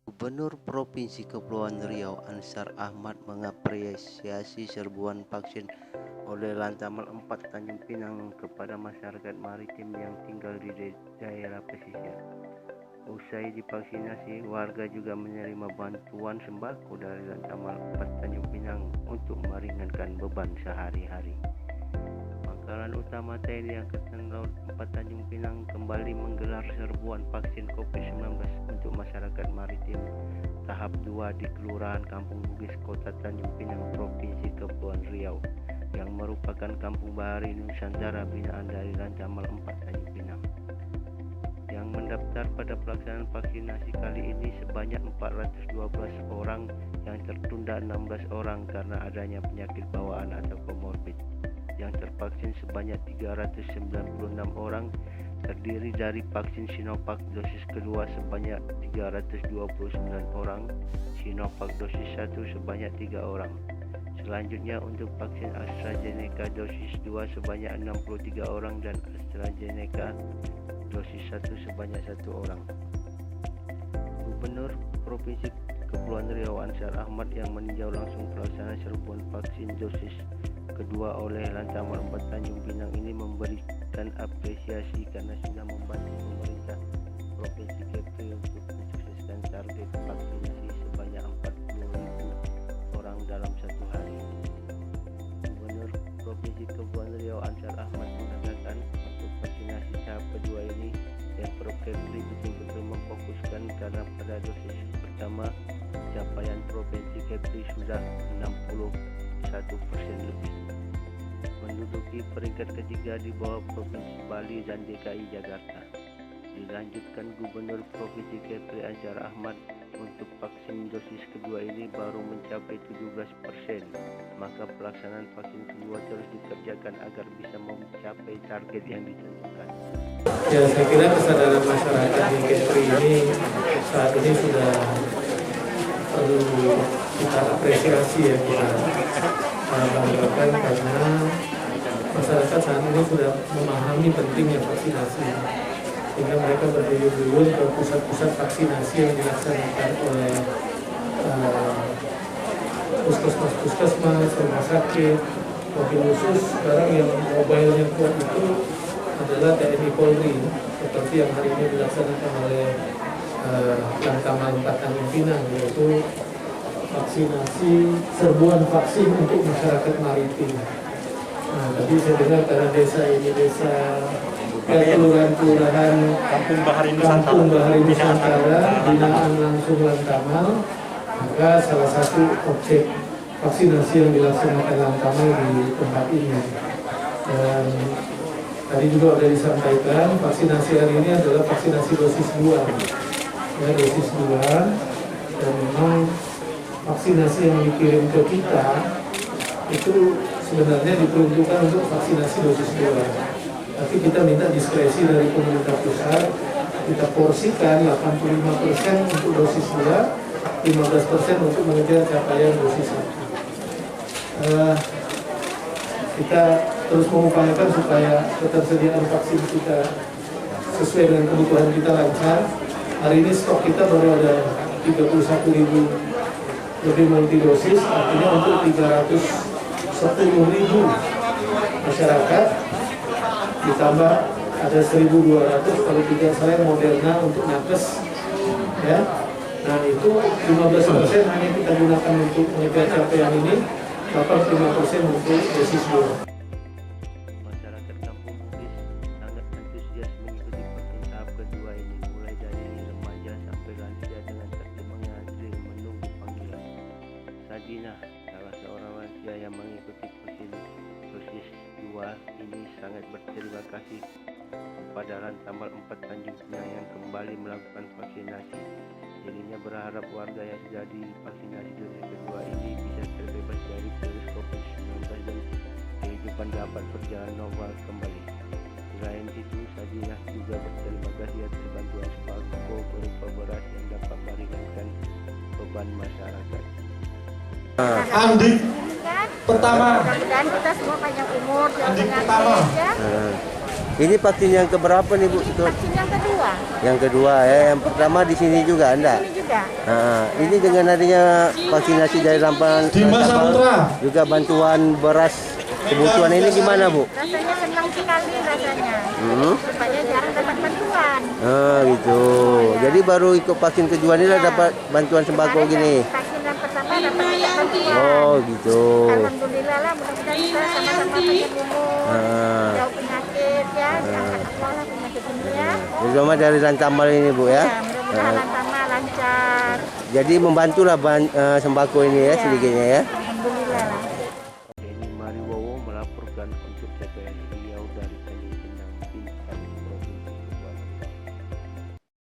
Gubernur Provinsi Kepulauan Riau Ansar Ahmad mengapresiasi serbuan vaksin oleh Lantamal 4 Tanjung Pinang kepada masyarakat maritim yang tinggal di daerah pesisir. Usai divaksinasi, warga juga menerima bantuan sembako dari Lantamal 4 Tanjung Pinang untuk meringankan beban sehari-hari. Pangkalan Utama TNI Angkatan Laut 4 Tanjung Pinang kembali menggelar serbuan vaksin COVID-19 untuk masyarakat maritim tahap 2 di Kelurahan Kampung Bugis, Kota Tanjung Pinang, Provinsi Kepulauan Riau, yang merupakan kampung bahari Nusantara binaan dari Lantamal 4 Tanjung Pinang. Yang mendaftar pada pelaksanaan vaksinasi kali ini sebanyak 412 orang, yang tertunda 16 orang karena adanya penyakit bawaan atau komorbid. Yang tervaksin sebanyak 396 orang, terdiri dari vaksin Sinovac dosis kedua sebanyak 329 orang, Sinovac dosis 1 sebanyak 3 orang. Selanjutnya untuk vaksin AstraZeneca dosis 2 sebanyak 63 orang dan AstraZeneca dosis 1 sebanyak 1 orang. Gubernur Provinsi Kepulauan Riau Ansar Ahmad yang meninjau langsung pelaksanaan serbuan vaksin dosis kedua oleh Lantamal 4 Tanjung Pinang ini memberikan apresiasi karena sudah membantu pemerintah Provinsi Kepri untuk mensukseskan target vaksinasi sebanyak 40.000 orang dalam satu hari. Gubernur Provinsi Kepulauan Riau Ansar Ahmad mengatakan untuk vaksinasi tahap kedua ini Pemprov Kepri betul-betul memfokuskan karena pada dosis pertama capaian Provinsi Kepri sudah 61% lebih, menduduki peringkat ketiga di bawah Provinsi Bali dan DKI Jakarta. Dilanjutkan Gubernur Provinsi Kepri Ansar Ahmad, untuk vaksin dosis kedua ini baru mencapai 17%, maka pelaksanaan vaksin kedua terus dikerjakan agar bisa mencapai target yang ditentukan. Ya, saya kira kesadaran masyarakat di Kepri ini saat ini sudah perlu kita apresiasi, ya, kita banggakan karena masyarakat saat ini sudah memahami pentingnya vaksinasi, sehingga mereka berduyun-duyun ke pusat-pusat vaksinasi yang dilaksanakan oleh puskesmas, rumah sakit, mobil khusus. Sekarang yang mobilenya kuat itu adalah TNI Polri, seperti yang hari ini dilaksanakan oleh Lantamal 4 Tanjung Pinang, yaitu vaksinasi serbuan vaksin untuk masyarakat maritim. Nah, tadi saya dengar karena desa ini desa kelurahan Kampung Bahari Nusantara binaan langsung Lantamal, maka salah satu objek vaksinasi yang dilaksanakan Lantamal di tempat ini. Dan tadi juga sudah disampaikan vaksinasi hari ini adalah vaksinasi dosis 2, ya, dosis 2, dan memang vaksinasi yang dikirim ke kita itu sebenarnya diperuntukkan untuk vaksinasi dosis 2. Tapi kita minta diskresi dari pemerintah pusat, kita porsikan 85% untuk dosis 2, 15% untuk mengejar capaian dosis 1. Kita terus mengupayakan supaya ketersediaan vaksin kita sesuai dengan kebutuhan kita lancar. Hari ini stok kita baru ada 31.000 lebih multidosis, artinya untuk 310.000 masyarakat, ditambah ada 1.200 kalau tidak salah Moderna untuk nakes, ya. Nah, itu 15% hanya kita gunakan untuk mengejar capaian ini, 85% untuk dosis 2. Masyarakat Kampung Bugis sangat antusias mengikuti vaksin tahap kedua ini, mulai dari remaja sampai lansia dengan tertib mengantri menunggu panggilan. Sadinah, salah seorang lansia yang mengikuti vaksin dosis 2 ini, sangat berterima kasih kepada Lantamal 4 Tanjung Pinang yang kembali melakukan vaksinasi. Dirinya berharap warga yang sudah divaksinasi dosis kedua ini bisa terbebas dari virus COVID-19 dan kehidupan dapat berjalan normal kembali. Selain itu, Sadinah juga berterima kasih atas bantuan sembako berupa beras yang dapat meringankan beban masyarakat. Andik pertama. Mudah-mudahan kita semua panjang umur, Andik jangan pertama. ya. Ini vaksin yang keberapa nih Bu? Vaksin yang kedua. Yang kedua ya, yang pertama di sini juga Anda? Ini juga juga. Ini dengan adanya vaksinasi dari Lantamal Dimas Saputra. juga bantuan beras kebutuhan ini gimana Bu? Rasanya senang sekali rasanya. Supaya jarang dapat bantuan. Gitu. Jadi baru ikut vaksin kedua ini lah dapat bantuan sembako gini. Vaksin yang pertama dapat banyak bantuan. Oh gitu. Alhamdulillah lah, mudah-mudahan kita sama-sama panjang umur, jauh penyakit ya, diangkat sekolah penyakit ini ya. Terutama dari Lantamal ini Bu ya. Ya, mudah-mudahan Lantamal lancar. Jadi membantulah sembako ini ya sedikitnya ya.